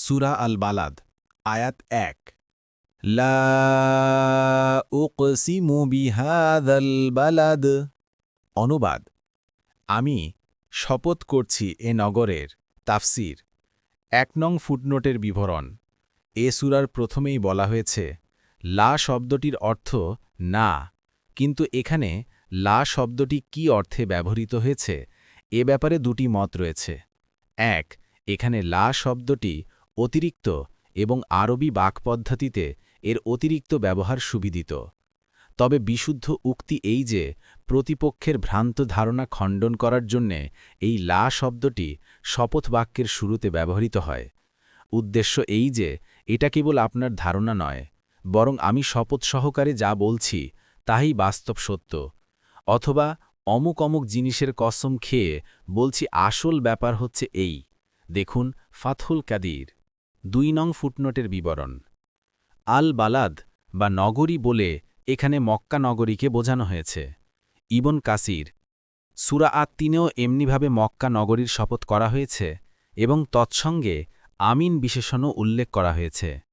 সূরা আল Balad আয়াত ১ লা উকসিমু বিহাযাল Balad. অনুবাদ, আমি শপথ করছি এ নগরের। তাফসীর ১ নং ফুটনোটের বিবরণ। এ সূরার প্রথমেই বলা হয়েছে লা শব্দটির অর্থ না, কিন্তু এখানে লা শব্দটি কি অর্থে ব্যবহৃত হয়েছে এ ব্যাপারে দুটি মত রয়েছে। ১. এখানে লা শব্দটি অতিরিক্ত এবং আরবি বাকপদ্ধতিতে এর অতিরিক্ত ব্যবহার সুবিদিত। তবে বিশুদ্ধ উক্তি এই যে প্রতিপক্ষের ভ্রান্ত ধারণা খণ্ডন করার জন্যে এই লা শব্দটি শপথ বাক্যের শুরুতে ব্যবহৃত হয়। উদ্দেশ্য এই যে এটা কেবল আপনার ধারণা নয়, বরং আমি শপথ সহকারে যা বলছি তাই বাস্তব সত্য, অথবা অমুক অমুক জিনিসের কসম খেয়ে বলছি আসল ব্যাপার হচ্ছে এই। দেখুন ফাতহুল কাদির ২ নং ফুটনোটের বিবরণ। আল বালাদ বা নগরী বলে এখানে মক্কা নগরীকে বোঝানো হয়েছে। ইবন কাসির সূরা আত-তিনেও এমনিভাবে মক্কা নগরীর শপথ করা হয়েছে এবং তৎসঙ্গে আমিন বিশেষণও উল্লেখ করা হয়েছে।